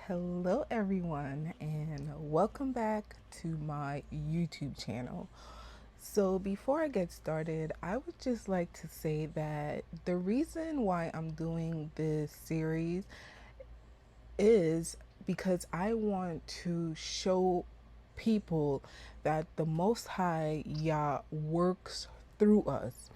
Hello, everyone, and welcome back to my YouTube channel. So, before I get started, I would just like to say that the reason why I'm doing this series is because I want to show people that the Most High Yah works through us.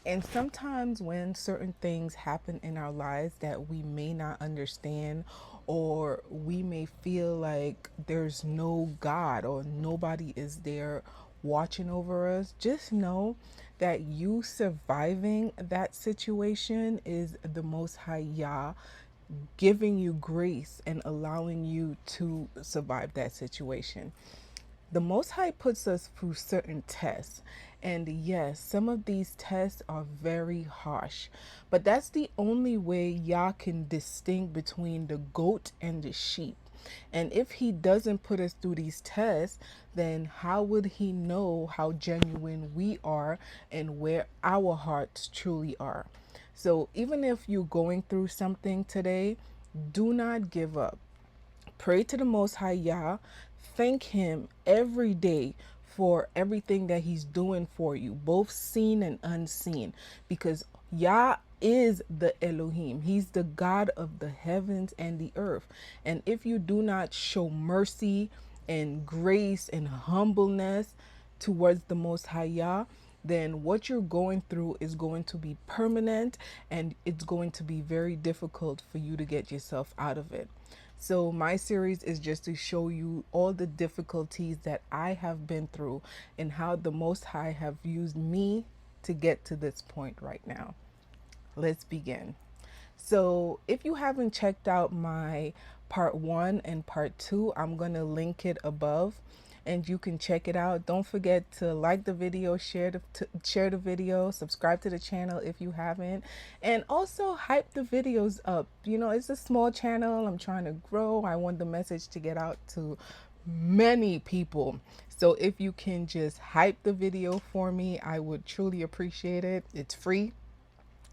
And sometimes when certain things happen in our lives that we may not understand, or we may feel like there's no God or nobody is there watching over us, just know that you surviving that situation is the Most High Yah giving you grace and allowing you to survive that situation. The Most High puts us through certain tests. And yes, some of these tests are very harsh, but that's the only way Yah can distinguish between the goat and the sheep. And if He doesn't put us through these tests, then how would He know how genuine we are and where our hearts truly are? So even if you're going through something today, do not give up. Pray to the Most High Yah. Thank Him every day for everything that He's doing for you, both seen and unseen, because Yah is the Elohim. He's the God of the heavens and the earth. And if you do not show mercy and grace and humbleness towards the Most High Yah, then what you're going through is going to be permanent, and it's going to be very difficult for you to get yourself out of it. So, my series is just to show you all the difficulties that I have been through and how the Most High have used me to get to this point right now. Let's begin. So, if you haven't checked out my part one and part two, I'm going to link it above and you can check it out. Don't forget to like the video, share the video, subscribe to the channel if you haven't, and also hype the videos up. You know, it's a small channel. I'm trying to grow. I want the message to get out to many people. So if you can just hype the video for me, I would truly appreciate it. It's free.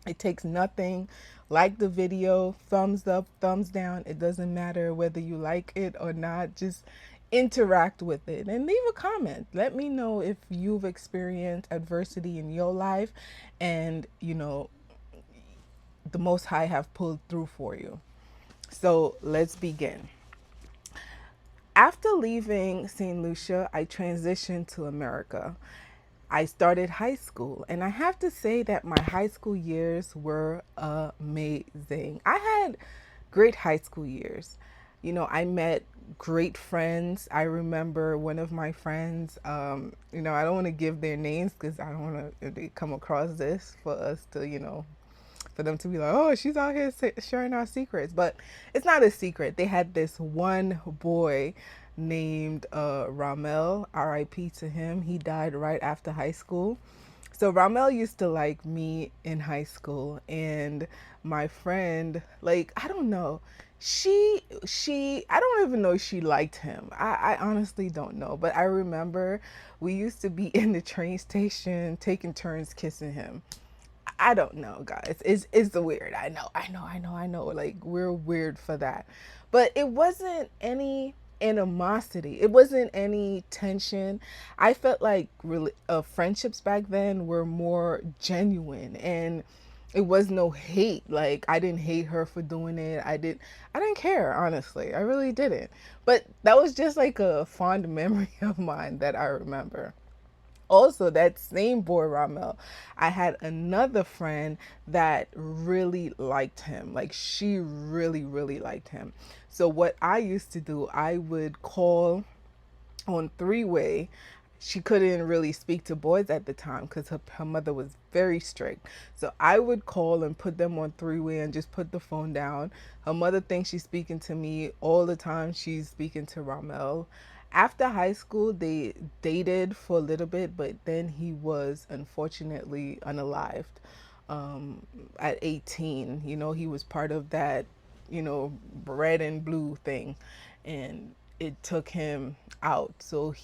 It takes nothing. Like the video, thumbs up, thumbs down. It doesn't matter whether you like it or not. Just interact with it and leave a comment. Let me know if you've experienced adversity in your life and, the Most High have pulled through for you. So let's begin. After leaving St. Lucia, I transitioned to America. I started high school, and I have to say that my high school years were amazing. I had great high school years. I met great friends. I remember one of my friends, I don't want to give their names because I don't want to come across this for us to, for them to be like, oh, she's out here sharing our secrets. But it's not a secret. They had this one boy named Ramel, RIP to him. He died right after high school. So Ramel used to like me in high school, and my friend, like, I don't know, I don't even know if she liked him. I honestly don't know, but I remember we used to be in the train station taking turns kissing him. I don't know, guys. It's weird. I know. Like, we're weird for that. But it wasn't any animosity. It wasn't any tension. I felt like really friendships back then were more genuine, and it was no hate. Like, I didn't hate her for doing it. I didn't care, honestly. I really didn't. But that was just like a fond memory of mine that I remember. Also, that same boy Ramel, I had another friend that really liked him. Like, she really, really liked him. So what I used to do, I would call on three-way. She couldn't really speak to boys at the time because her mother was very strict. So I would call and put them on three-way and just put the phone down. Her mother thinks she's speaking to me all the time. She's speaking to Ramel. After high school, they dated for a little bit, but then he was unfortunately unalived at 18. He was part of that, red and blue thing, and it took him out. So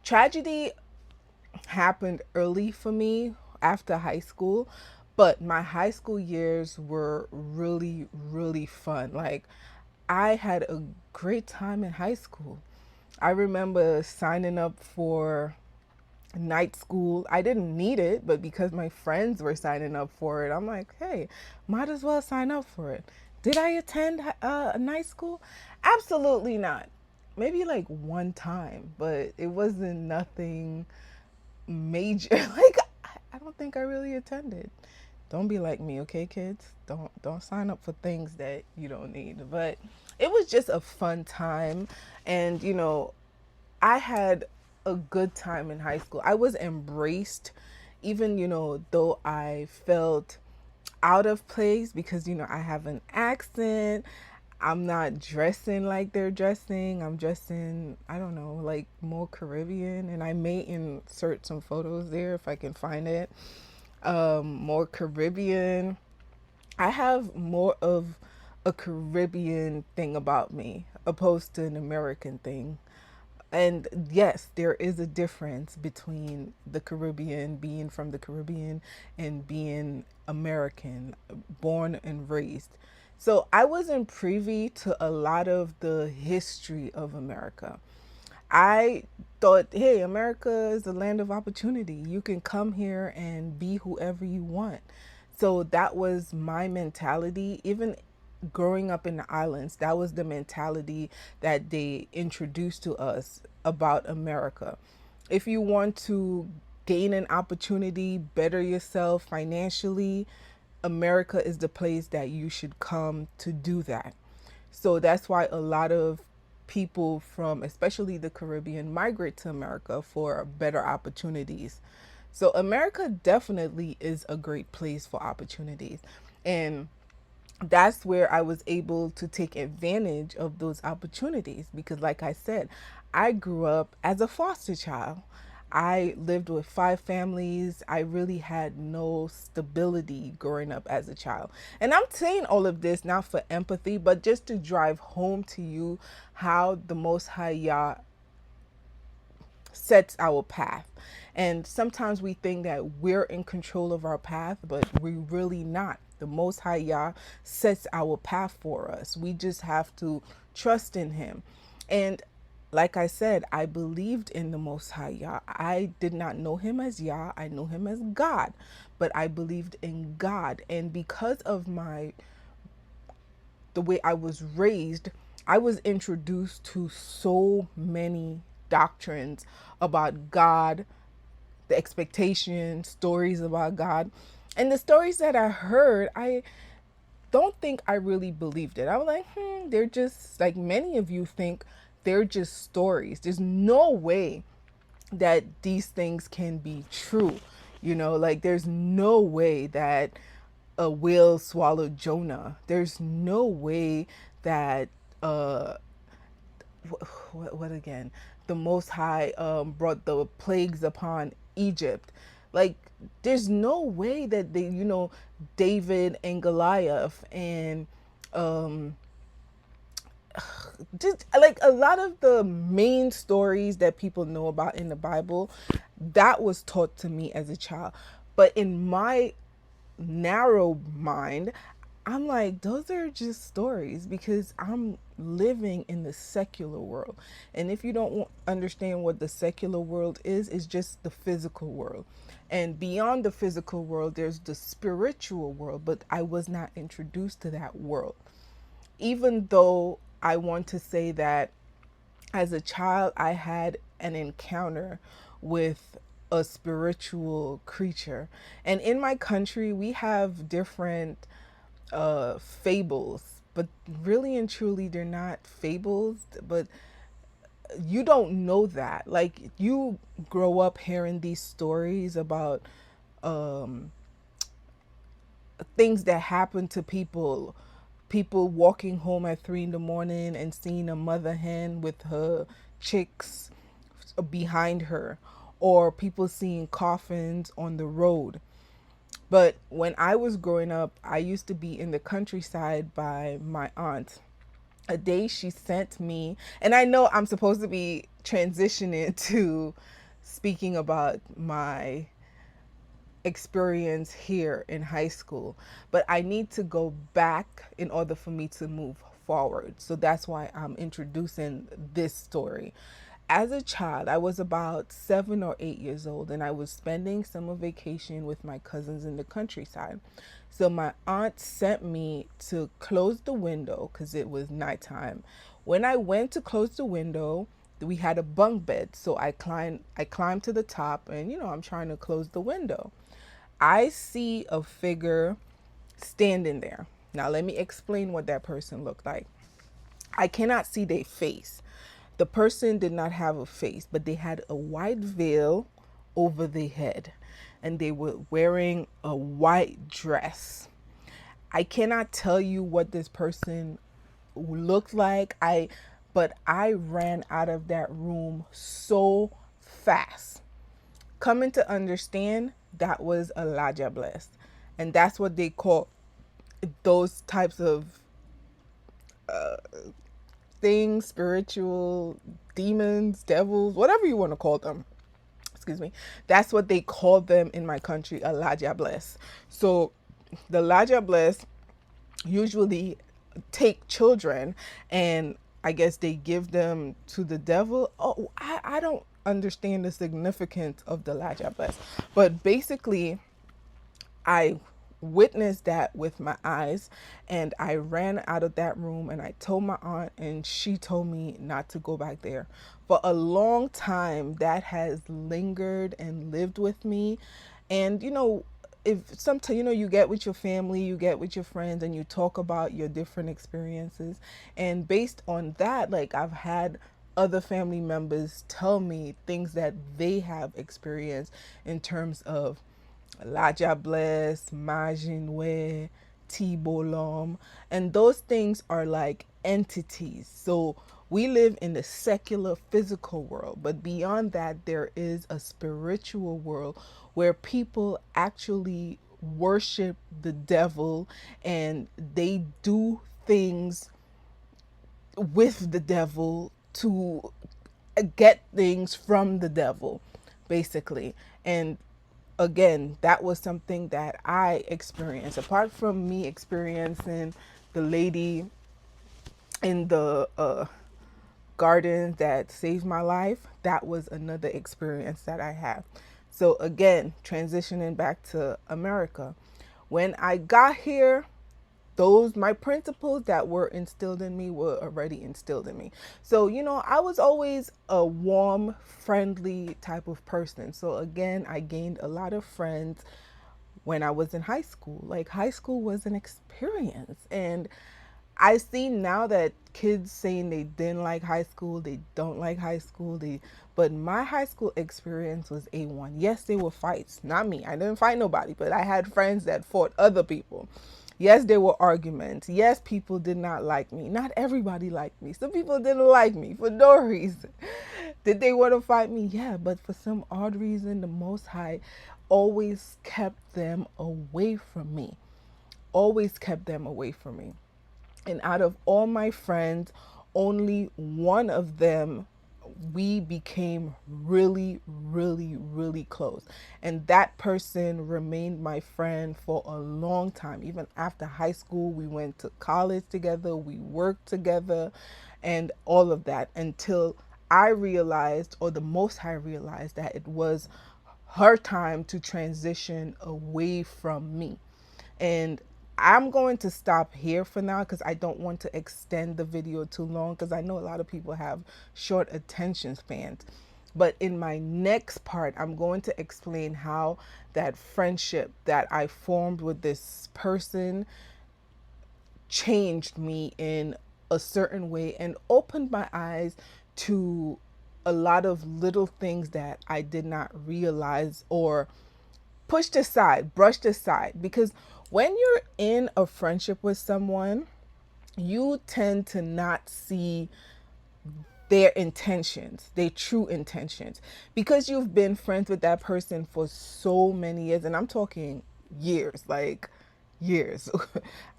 tragedy happened early for me after high school, but my high school years were really, really fun. Like, I had a great time in high school. I remember signing up for night school. I didn't need it, but because my friends were signing up for it, I'm like, hey, might as well sign up for it. Did I attend a night school? Absolutely not. Maybe like one time, but it wasn't nothing major. Like I don't think I really attended. Don't be like me, okay, kids? Don't sign up for things that you don't need. But it was just a fun time, and I had a good time in high school. I was embraced, even, though I felt out of place because, I have an accent. I'm not dressing like they're dressing. I'm dressing, I don't know, like more Caribbean. And I may insert some photos there if I can find it. More Caribbean. I have more of a Caribbean thing about me opposed to an American thing. And yes, there is a difference between the Caribbean, being from the Caribbean, and being American, born and raised. So I wasn't privy to a lot of the history of America. I thought, hey, America is the land of opportunity. You can come here and be whoever you want. So that was my mentality. Even growing up in the islands, that was the mentality that they introduced to us about America. If you want to gain an opportunity, better yourself financially, America is the place that you should come to do that. So that's why a lot of people from especially the Caribbean migrate to America for better opportunities. So America definitely is a great place for opportunities. And that's where I was able to take advantage of those opportunities because, like I said, I grew up as a foster child. I lived with five families. I really had no stability growing up as a child. And I'm saying all of this not for empathy, but just to drive home to you how the Most High Yah sets our path. And sometimes we think that we're in control of our path, but we're really not. The Most High Yah sets our path for us. We just have to trust in Him. And like I said, I believed in the Most High Yah. I did not know Him as Yah, I know Him as God, but I believed in God. And because of the way I was raised, I was introduced to so many doctrines about God, the expectations, stories about God. And the stories that I heard, I don't think I really believed it. I was like, they're just like many of you think they're just stories. There's no way that these things can be true. Like there's no way that a whale swallowed Jonah. There's no way that what again? The Most High brought the plagues upon Egypt. Like, there's no way that David and Goliath and just like a lot of the main stories that people know about in the Bible, that was taught to me as a child. But in my narrow mind, I'm like, those are just stories because I'm living in the secular world. And if you don't understand what the secular world is, it's just the physical world. And beyond the physical world, there's the spiritual world, but I was not introduced to that world. Even though I want to say that as a child, I had an encounter with a spiritual creature. And in my country, we have different fables, but really and truly, they're not fables, but you don't know that. Like, you grow up hearing these stories about things that happen to people walking home at 3 in the morning and seeing a mother hen with her chicks behind her, or people seeing coffins on the road. But when I was growing up, I used to be in the countryside by my aunt. A day she sent me, and I know I'm supposed to be transitioning to speaking about my experience here in high school, but I need to go back in order for me to move forward. So that's why I'm introducing this story. As a child, I was about 7 or 8 years old, and I was spending summer vacation with my cousins in the countryside. So my aunt sent me to close the window because it was nighttime. When I went to close the window, we had a bunk bed. So I climbed to the top, and I'm trying to close the window. I see a figure standing there. Now let me explain what that person looked like. I cannot see their face. The person did not have a face, but they had a white veil over their head, and they were wearing a white dress. I cannot tell you what this person looked like. But I ran out of that room so fast. Coming to understand, that was Elijah Blessed. And that's what they call those types of things, spiritual demons, devils, whatever you want to call them. Excuse me. That's what they call them in my country, Elijah Blessed. So the Elijah Blessed usually take children, and I guess they give them to the devil. Oh, I don't understand the significance of the Elijah Blessed. But basically, I witnessed that with my eyes, and I ran out of that room, and I told my aunt, and she told me not to go back there. For a long time that has lingered and lived with me. And if sometimes you get with your family, you get with your friends, and you talk about your different experiences, and based on that, like, I've had other family members tell me things that they have experienced in terms of Laja Bless, Majinwe, Tibolom, and those things are like entities. So we live in the secular physical world, but beyond that, there is a spiritual world where people actually worship the devil, and they do things with the devil to get things from the devil, basically. And again, that was something that I experienced. Apart from me experiencing the lady in the garden that saved my life, that was another experience that I have. So again, transitioning back to America. When I got here, those my principles that were instilled in me were already instilled in me. So I was always a warm, friendly type of person. So again, I gained a lot of friends when I was in high school. Like, high school was an experience. And I see now that kids saying they didn't like high school, they don't like high school, but my high school experience was A1. Yes, there were fights, not me. I didn't fight nobody, but I had friends that fought other people. Yes, there were arguments. Yes, people did not like me. Not everybody liked me. Some people didn't like me for no reason. Did they want to fight me? Yeah, but for some odd reason, the Most High always kept them away from me. Always kept them away from me. And out of all my friends, only one of them, we became really, really, really close. And that person remained my friend for a long time. Even after high school, we went to college together, we worked together, and all of that, until I realized, or the Most High realized, that it was her time to transition away from me. And I'm going to stop here for now because I don't want to extend the video too long, because I know a lot of people have short attention spans. But in my next part, I'm going to explain how that friendship that I formed with this person changed me in a certain way and opened my eyes to a lot of little things that I did not realize, or pushed aside, brushed aside. Because when you're in a friendship with someone, you tend to not see their intentions, their true intentions, because you've been friends with that person for so many years. And I'm talking years, like years.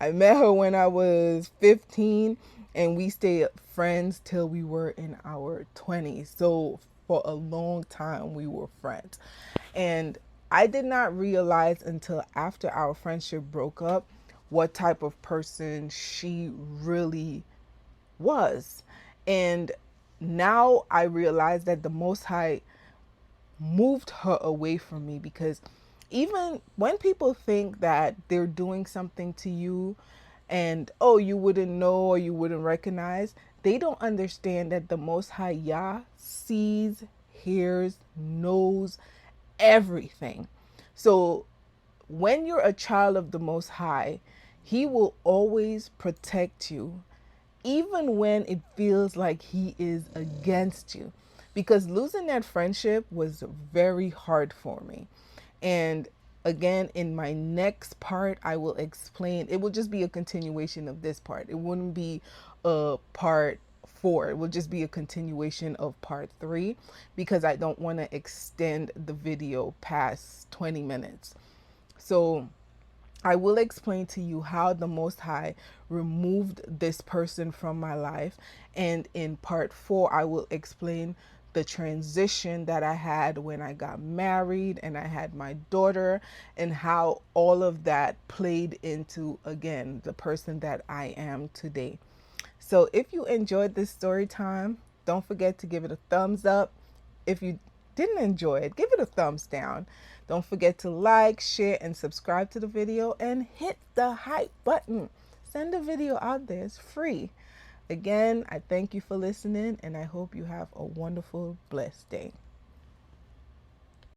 I met her when I was 15, and we stayed friends till we were in our 20s. So for a long time, we were friends. And I did not realize until after our friendship broke up what type of person she really was. And now I realize that the Most High moved her away from me, because even when people think that they're doing something to you and oh, you wouldn't know or you wouldn't recognize, they don't understand that the Most High Yah sees, hears, knows everything. So when you're a child of the Most High, He will always protect you, even when it feels like He is against you. Because losing that friendship was very hard for me. And again, in my next part, I will explain. It will just be a continuation of this part. It wouldn't be a part 4. It will just be a continuation of part 3, because I don't want to extend the video past 20 minutes. So I will explain to you how the Most High removed this person from my life. And in part 4, I will explain the transition that I had when I got married and I had my daughter, and how all of that played into, again, the person that I am today. So if you enjoyed this story time, don't forget to give it a thumbs up. If you didn't enjoy it, give it a thumbs down. Don't forget to like, share, and subscribe to the video, and hit the hype button. Send the video out there. It's free. Again, I thank you for listening, and I hope you have a wonderful, blessed day.